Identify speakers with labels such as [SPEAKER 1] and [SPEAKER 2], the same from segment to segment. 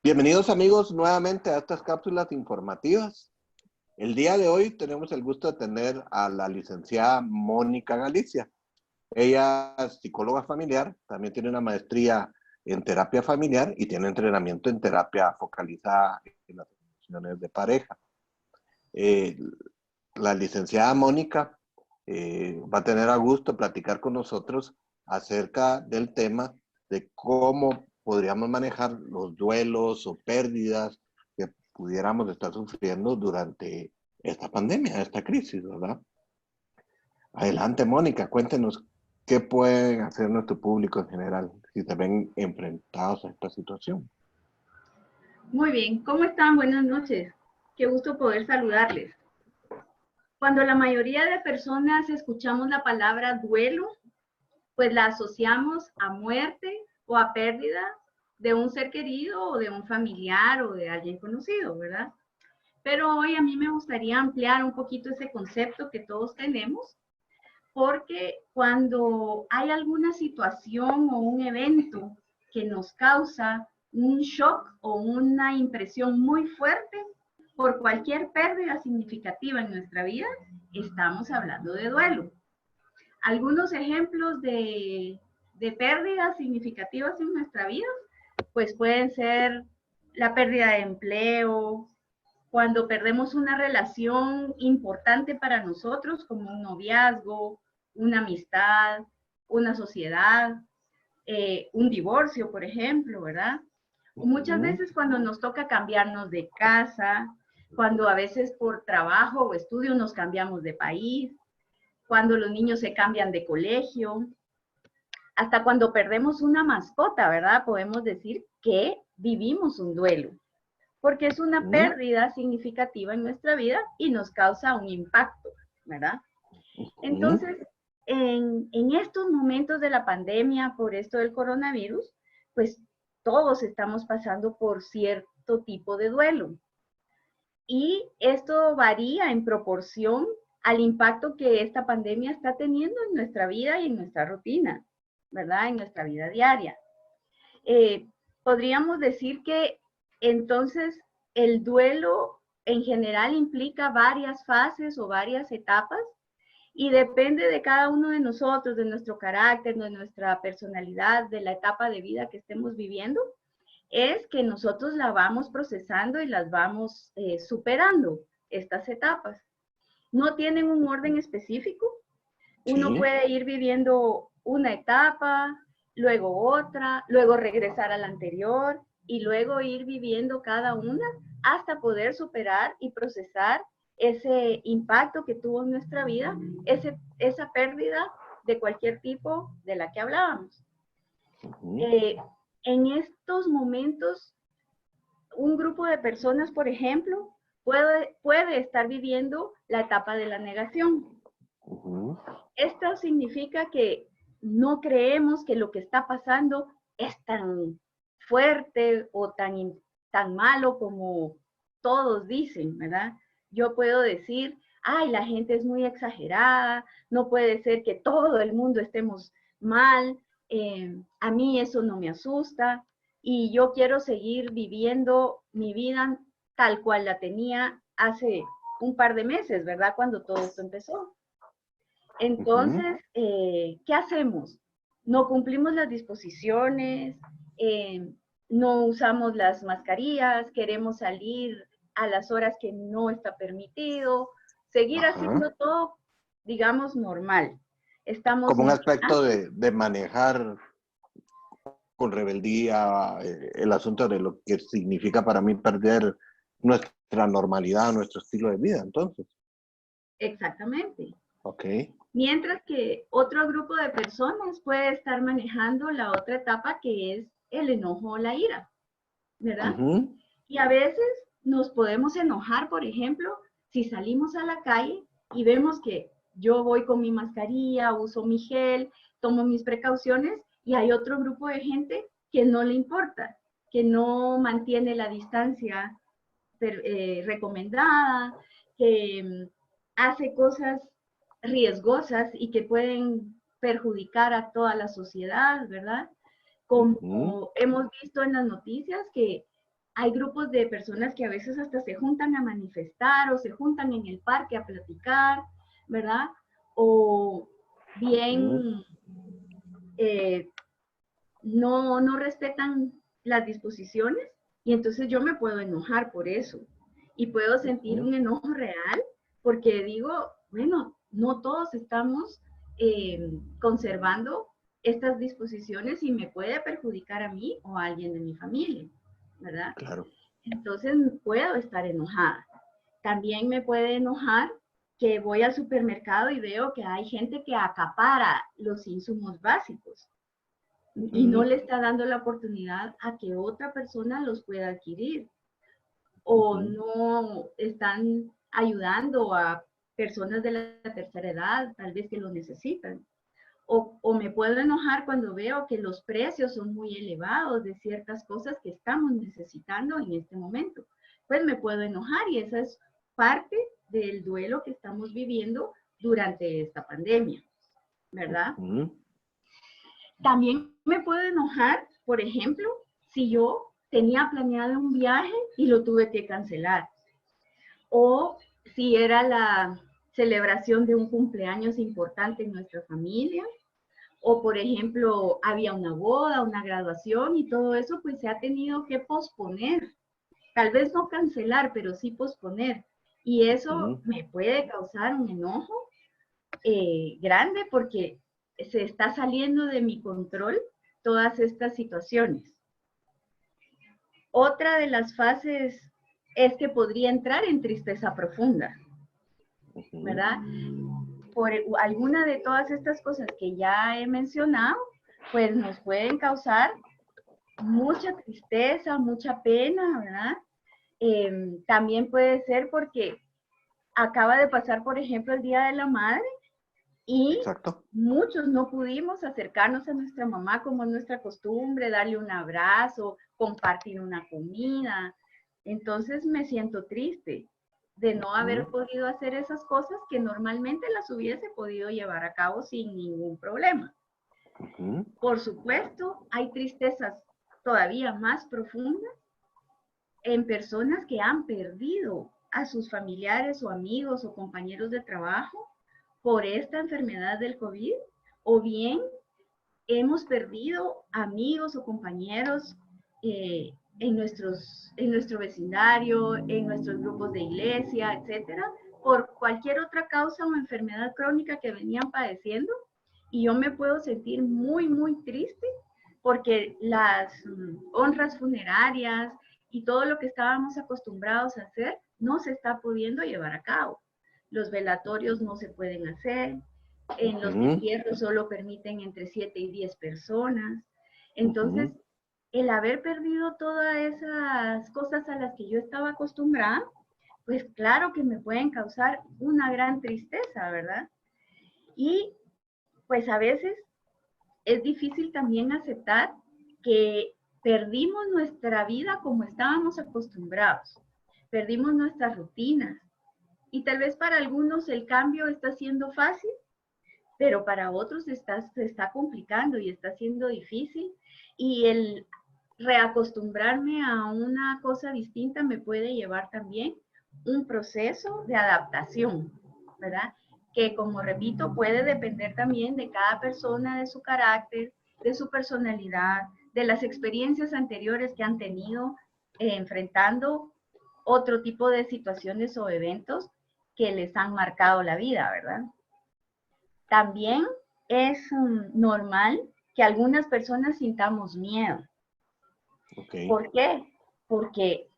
[SPEAKER 1] Bienvenidos amigos nuevamente a estas cápsulas informativas. El día de hoy tenemos el gusto de tener a la licenciada Mónica Galicia. Ella es psicóloga familiar, también tiene una maestría en terapia familiar y tiene entrenamiento en terapia focalizada en las relaciones de pareja. Eh, la licenciada Mónica va a tener a gusto platicar con nosotros acerca del tema de cómo podríamos manejar los duelos o pérdidas que pudiéramos estar sufriendo durante esta pandemia, esta crisis, ¿verdad? Adelante, Mónica, cuéntenos qué pueden hacer nuestro público en general si se ven enfrentados a esta situación.
[SPEAKER 2] Muy bien, ¿cómo están? Buenas noches. Qué gusto poder saludarles. Cuando la mayoría de personas escuchamos la palabra duelo, pues la asociamos a muerte o a pérdida de un ser querido o de un familiar o de alguien conocido, ¿verdad? Pero hoy a mí me gustaría ampliar un poquito ese concepto que todos tenemos, porque cuando hay alguna situación o un evento que nos causa un shock o una impresión muy fuerte por cualquier pérdida significativa en nuestra vida, estamos hablando de duelo. Algunos ejemplos de pérdidas significativas en nuestra vida, pues pueden ser la pérdida de empleo, cuando perdemos una relación importante para nosotros, como un noviazgo, una amistad, una sociedad, un divorcio, por ejemplo, ¿verdad? O muchas veces cuando nos toca cambiarnos de casa, cuando a veces por trabajo o estudio nos cambiamos de país, cuando los niños se cambian de colegio, hasta cuando perdemos una mascota, ¿verdad? Podemos decir que vivimos un duelo, porque es una pérdida significativa en nuestra vida y nos causa un impacto, ¿verdad? Entonces, en estos momentos de la pandemia, por esto del coronavirus, pues todos estamos pasando por cierto tipo de duelo. Y esto varía en proporción al impacto que esta pandemia está teniendo en nuestra vida y en nuestra rutina, ¿verdad? En nuestra vida diaria. Podríamos decir que entonces el duelo en general implica varias fases o varias etapas y depende de cada uno de nosotros, de nuestro carácter, de nuestra personalidad, de la etapa de vida que estemos viviendo, es que nosotros la vamos procesando y las vamos superando, estas etapas. No tienen un orden específico. Uno puede ir viviendo una etapa, luego otra, luego regresar a la anterior y luego ir viviendo cada una hasta poder superar y procesar ese impacto que tuvo en nuestra vida, esa pérdida de cualquier tipo de la que hablábamos. En estos momentos, un grupo de personas, por ejemplo, puede estar viviendo la etapa de la negación. Esto significa que no creemos que lo que está pasando es tan fuerte o tan malo como todos dicen, ¿verdad? Yo puedo decir, ay, la gente es muy exagerada, no puede ser que todo el mundo estemos mal, a mí eso no me asusta y yo quiero seguir viviendo mi vida tal cual la tenía hace un par de meses, ¿verdad? Cuando todo esto empezó. Entonces, ¿qué hacemos? No cumplimos las disposiciones, no usamos las mascarillas, queremos salir a las horas que no está permitido, seguir haciendo todo, digamos, normal. Estamos
[SPEAKER 1] como un aspecto de manejar con rebeldía el asunto de lo que significa para mí perder nuestra normalidad, nuestro estilo de vida, entonces.
[SPEAKER 2] Exactamente.
[SPEAKER 1] Ok.
[SPEAKER 2] Mientras que otro grupo de personas puede estar manejando la otra etapa que es el enojo o la ira, ¿verdad? Y a veces nos podemos enojar, por ejemplo, si salimos a la calle y vemos que yo voy con mi mascarilla, uso mi gel, tomo mis precauciones y hay otro grupo de gente que no le importa, que no mantiene la distancia recomendada, que hace cosas riesgosas y que pueden perjudicar a toda la sociedad, ¿verdad? Como hemos visto en las noticias que hay grupos de personas que a veces hasta se juntan a manifestar o se juntan en el parque a platicar, ¿verdad? O bien no respetan las disposiciones y entonces yo me puedo enojar por eso y puedo sentir un enojo real porque digo, bueno, no todos estamos conservando estas disposiciones y me puede perjudicar a mí o a alguien de mi familia, ¿verdad?
[SPEAKER 1] Claro.
[SPEAKER 2] Entonces puedo estar enojada. También me puede enojar que voy al supermercado y veo que hay gente que acapara los insumos básicos y no le está dando la oportunidad a que otra persona los pueda adquirir. O no están ayudando a personas de la tercera edad, tal vez que lo necesitan. O me puedo enojar cuando veo que los precios son muy elevados de ciertas cosas que estamos necesitando en este momento. Pues me puedo enojar y esa es parte del duelo que estamos viviendo durante esta pandemia, ¿verdad? También me puedo enojar, por ejemplo, si yo tenía planeado un viaje y lo tuve que cancelar. O si era la celebración de un cumpleaños importante en nuestra familia. O, por ejemplo, había una boda, una graduación y todo eso, pues se ha tenido que posponer. Tal vez no cancelar, pero sí posponer. Y eso me puede causar un enojo grande porque se está saliendo de mi control todas estas situaciones. Otra de las fases es que podría entrar en tristeza profunda, ¿verdad? Por alguna de todas estas cosas que ya he mencionado, pues nos pueden causar mucha tristeza, mucha pena, ¿verdad? También puede ser porque acaba de pasar, por ejemplo, el Día de la Madre y muchos no pudimos acercarnos a nuestra mamá como es nuestra costumbre, darle un abrazo, compartir una comida. Entonces me siento triste de no haber podido hacer esas cosas que normalmente las hubiese podido llevar a cabo sin ningún problema. Por supuesto, hay tristezas todavía más profundas en personas que han perdido a sus familiares o amigos o compañeros de trabajo por esta enfermedad del COVID, o bien hemos perdido amigos o compañeros en nuestro vecindario, en nuestros grupos de iglesia, etcétera, por cualquier otra causa o enfermedad crónica que venían padeciendo. Y yo me puedo sentir muy, muy triste porque las honras funerarias y todo lo que estábamos acostumbrados a hacer no se está pudiendo llevar a cabo. Los velatorios no se pueden hacer, en los entierros solo permiten entre 7 y 10 personas. Entonces, el haber perdido todas esas cosas a las que yo estaba acostumbrada, pues claro que me pueden causar una gran tristeza, ¿verdad? Y pues a veces es difícil también aceptar que perdimos nuestra vida como estábamos acostumbrados, perdimos nuestras rutinas. Y tal vez para algunos el cambio está siendo fácil, pero para otros se está complicando y está siendo difícil. Y el reacostumbrarme a una cosa distinta me puede llevar también un proceso de adaptación, ¿verdad? Que como repito, puede depender también de cada persona, de su carácter, de su personalidad, de las experiencias anteriores que han tenido enfrentando otro tipo de situaciones o eventos que les han marcado la vida, ¿verdad? También es normal que algunas personas sintamos miedo. ¿Por qué? Porque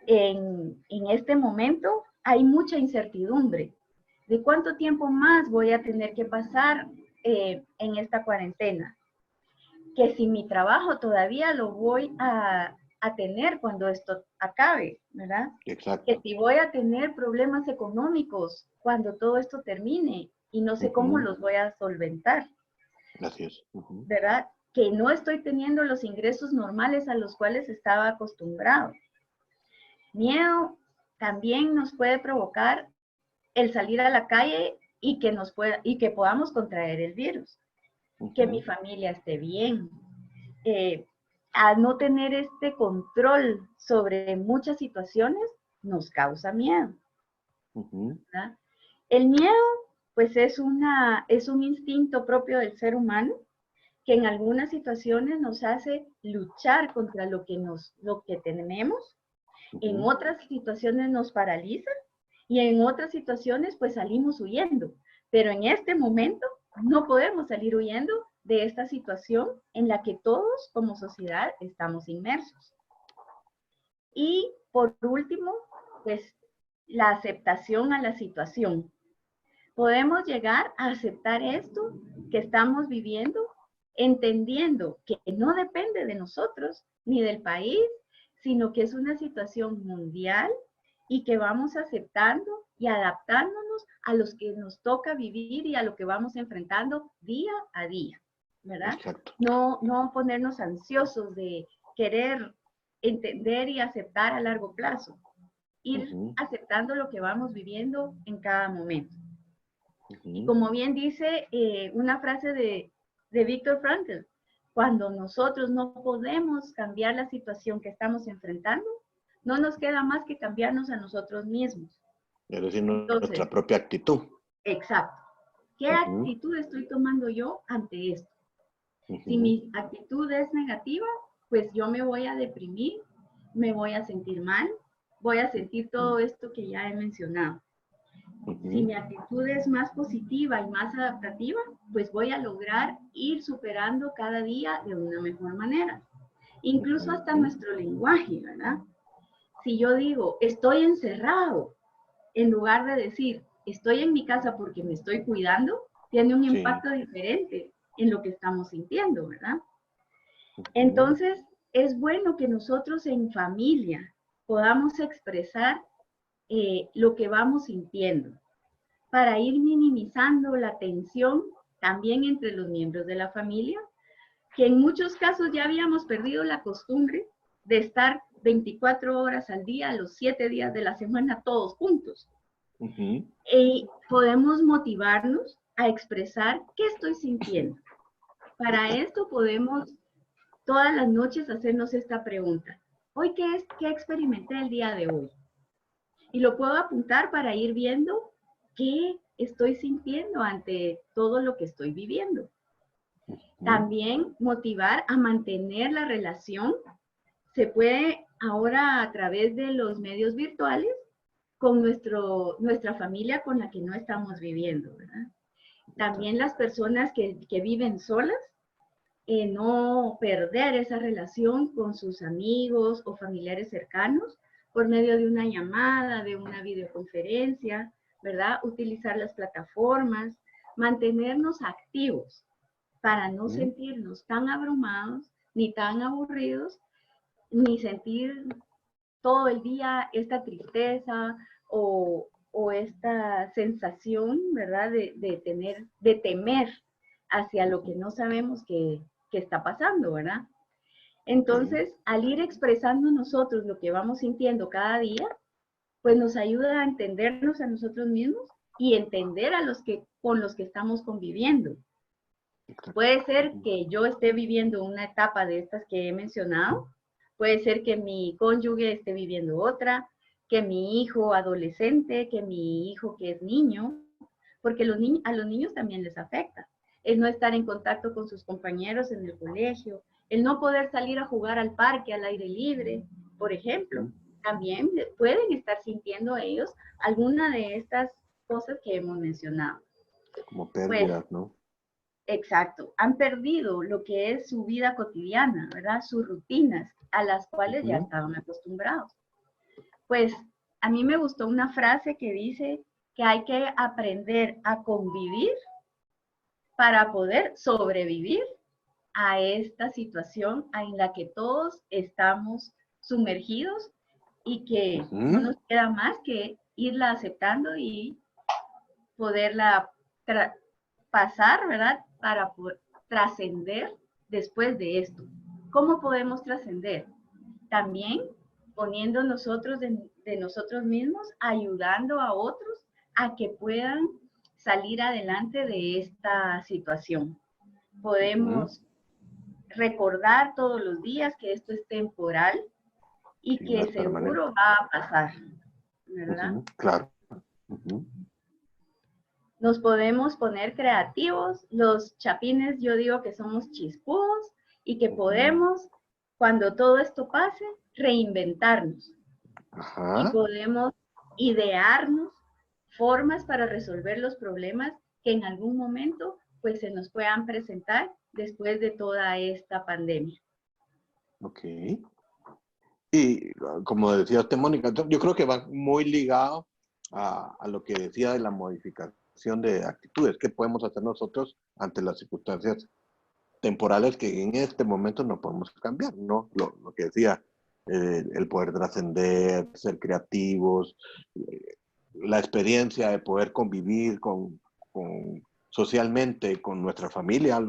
[SPEAKER 2] en este momento hay mucha incertidumbre de cuánto tiempo más voy a tener que pasar en esta cuarentena. Que si mi trabajo todavía lo voy a tener cuando esto acabe, ¿verdad?
[SPEAKER 1] Exacto.
[SPEAKER 2] Que si voy a tener problemas económicos cuando todo esto termine y no sé cómo los voy a solventar.
[SPEAKER 1] Así es.
[SPEAKER 2] ¿Verdad? Que no estoy teniendo los ingresos normales a los cuales estaba acostumbrado. Miedo también nos puede provocar el salir a la calle y que podamos contraer el virus. Que mi familia esté bien. al no tener este control sobre muchas situaciones, nos causa miedo. ¿Verdad? El miedo, pues es un instinto propio del ser humano que en algunas situaciones nos hace luchar contra lo que tenemos, en otras situaciones nos paraliza y en otras situaciones pues salimos huyendo. Pero en este momento no podemos salir huyendo de esta situación en la que todos como sociedad estamos inmersos. Y por último, pues la aceptación a la situación. Podemos llegar a aceptar esto que estamos viviendo, entendiendo que no depende de nosotros ni del país, sino que es una situación mundial y que vamos aceptando y adaptándonos a los que nos toca vivir y a lo que vamos enfrentando día a día, ¿verdad?
[SPEAKER 1] Exacto.
[SPEAKER 2] No ponernos ansiosos de querer entender y aceptar a largo plazo, ir aceptando lo que vamos viviendo en cada momento. Y como bien dice una frase de Viktor Frankl, cuando nosotros no podemos cambiar la situación que estamos enfrentando, no nos queda más que cambiarnos a nosotros mismos.
[SPEAKER 1] Es decir, nuestra propia actitud.
[SPEAKER 2] Exacto. ¿Qué actitud estoy tomando yo ante esto? Si mi actitud es negativa, pues yo me voy a deprimir, me voy a sentir mal, voy a sentir todo esto que ya he mencionado. Si mi actitud es más positiva y más adaptativa, pues voy a lograr ir superando cada día de una mejor manera. Incluso hasta nuestro lenguaje, ¿verdad? Si yo digo, estoy encerrado, en lugar de decir, estoy en mi casa porque me estoy cuidando, tiene un impacto diferente en lo que estamos sintiendo, ¿verdad? Entonces, es bueno que nosotros en familia podamos expresar lo que vamos sintiendo para ir minimizando la tensión también entre los miembros de la familia, que en muchos casos ya habíamos perdido la costumbre de estar 24 horas al día, los 7 días de la semana, todos juntos. Y podemos motivarnos a expresar qué estoy sintiendo. Para esto podemos todas las noches hacernos esta pregunta. ¿Hoy qué experimenté el día de hoy? Y lo puedo apuntar para ir viendo qué estoy sintiendo ante todo lo que estoy viviendo. También motivar a mantener la relación. Se puede ahora a través de los medios virtuales con nuestra familia con la que no estamos viviendo, ¿verdad? También las personas que viven solas, no perder esa relación con sus amigos o familiares cercanos por medio de una llamada, de una videoconferencia, ¿verdad? Utilizar las plataformas, mantenernos activos para no sentirnos tan abrumados, ni tan aburridos, ni sentir todo el día esta tristeza o esta sensación, ¿verdad? De temer hacia lo que no sabemos que está pasando, ¿verdad? Entonces, al ir expresando nosotros lo que vamos sintiendo cada día, pues nos ayuda a entendernos a nosotros mismos y entender a con los que estamos conviviendo. Puede ser que yo esté viviendo una etapa de estas que he mencionado, puede ser que mi cónyuge esté viviendo otra, que mi hijo adolescente, que mi hijo que es niño, porque a los niños también les afecta. El no estar en contacto con sus compañeros en el colegio, el no poder salir a jugar al parque al aire libre, por ejemplo, también pueden estar sintiendo ellos alguna de estas cosas que hemos mencionado.
[SPEAKER 1] Como pérdidas, pues, ¿no?
[SPEAKER 2] Exacto, han perdido lo que es su vida cotidiana, ¿verdad? Sus rutinas a las cuales ya estaban acostumbrados. Pues a mí me gustó una frase que dice que hay que aprender a convivir para poder sobrevivir a esta situación en la que todos estamos sumergidos y que no nos queda más que irla aceptando y poderla pasar, ¿verdad? Para trascender después de esto. ¿Cómo podemos trascender? También poniendo nosotros de nosotros mismos, ayudando a otros a que puedan salir adelante de esta situación. Podemos recordar todos los días que esto es temporal y
[SPEAKER 1] Sí, no
[SPEAKER 2] que
[SPEAKER 1] es permanente.
[SPEAKER 2] seguro va a pasar, ¿verdad?
[SPEAKER 1] Claro. Ujú.
[SPEAKER 2] Nos podemos poner creativos, los chapines yo digo que somos chispudos y que podemos, cuando todo esto pase, reinventarnos y
[SPEAKER 1] Ajá.
[SPEAKER 2] podemos idearnos formas para resolver los problemas que en algún momento pues se nos puedan presentar después de toda esta pandemia.
[SPEAKER 1] Ok. Y como decía usted, Mónica, yo creo que va muy ligado a lo que decía de la modificación de actitudes. ¿Qué podemos hacer nosotros ante las circunstancias temporales que en este momento no podemos cambiar? ¿No? Lo que decía, el poder trascender, ser creativos, la experiencia de poder convivir socialmente con nuestra familia,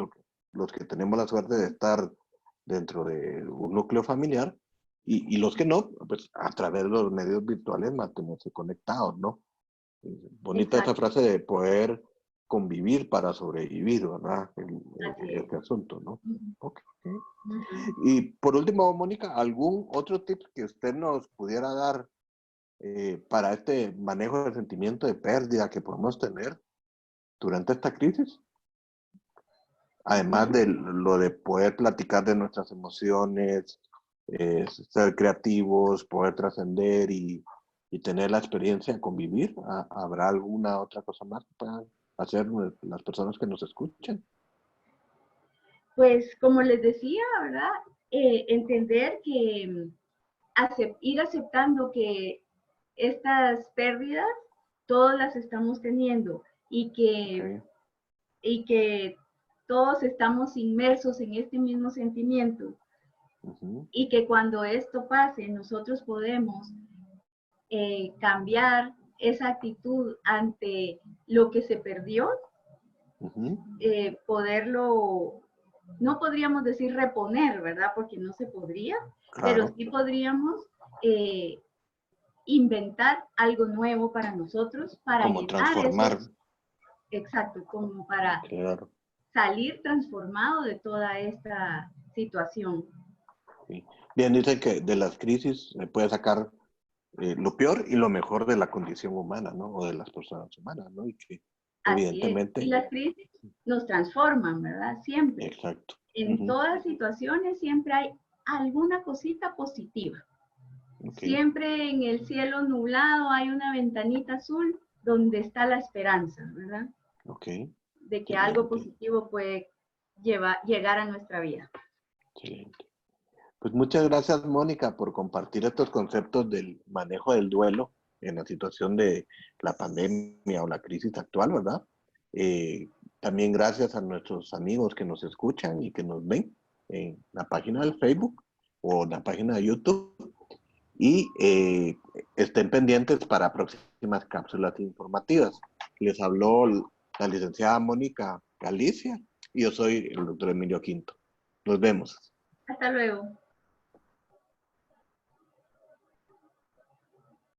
[SPEAKER 1] los que tenemos la suerte de estar dentro de un núcleo familiar, y los que no, pues a través de los medios virtuales mantenerse conectados, ¿no? Bonita esta
[SPEAKER 2] Exacto,
[SPEAKER 1] frase de poder convivir para sobrevivir, ¿verdad?
[SPEAKER 2] así es.
[SPEAKER 1] Este asunto, ¿no?
[SPEAKER 2] Ujú,
[SPEAKER 1] Ok.
[SPEAKER 2] ujú.
[SPEAKER 1] Y por último, Mónica, ¿algún otro tip que usted nos pudiera dar para este manejo del sentimiento de pérdida que podemos tener durante esta crisis? Además
[SPEAKER 2] Ujú.
[SPEAKER 1] de lo de poder platicar de nuestras emociones, ser creativos, poder trascender y tener la experiencia de convivir, ¿habrá alguna otra cosa más que puedan hacer las personas que nos escuchen?
[SPEAKER 2] Pues como les decía, ¿verdad? Entender que ir aceptando que estas pérdidas todas las estamos teniendo
[SPEAKER 1] Okay.
[SPEAKER 2] y que todos estamos inmersos en este mismo sentimiento
[SPEAKER 1] Uh-huh.
[SPEAKER 2] y que cuando esto pase nosotros podemos cambiar esa actitud ante lo que se perdió,
[SPEAKER 1] Uh-huh.
[SPEAKER 2] poderlo, no podríamos decir reponer, ¿verdad? Porque no se podría, pero
[SPEAKER 1] Claro,
[SPEAKER 2] sí podríamos eh, inventar algo nuevo para nosotros, para
[SPEAKER 1] como
[SPEAKER 2] llenar
[SPEAKER 1] transformar,
[SPEAKER 2] esos, exacto, como para
[SPEAKER 1] claro.
[SPEAKER 2] salir transformado de toda esta situación.
[SPEAKER 1] Sí. Bien, dicen que de las crisis se puede sacar lo peor y lo mejor de la condición humana, ¿no? O de las personas humanas, ¿no? Y que
[SPEAKER 2] Así es. Y
[SPEAKER 1] evidentemente,
[SPEAKER 2] las crisis nos transforman, ¿verdad? Siempre.
[SPEAKER 1] exacto.
[SPEAKER 2] En
[SPEAKER 1] Uh-huh.
[SPEAKER 2] todas situaciones siempre hay alguna cosita positiva.
[SPEAKER 1] Ok,
[SPEAKER 2] Siempre en el cielo nublado hay una ventanita azul donde está la esperanza, ¿verdad?
[SPEAKER 1] ok,
[SPEAKER 2] De que algo
[SPEAKER 1] excelente,
[SPEAKER 2] positivo puede llegar a nuestra vida.
[SPEAKER 1] excelente. Pues muchas gracias, Mónica, por compartir estos conceptos del manejo del duelo en la situación de la pandemia o la crisis actual, ¿verdad? Eh, También gracias a nuestros amigos que nos escuchan y que nos ven en la página del Facebook o en la página de YouTube. Y estén pendientes para próximas cápsulas informativas. Les habló la licenciada Mónica Galicia y yo soy el doctor Emilio Quinto. Nos vemos.
[SPEAKER 2] Hasta luego.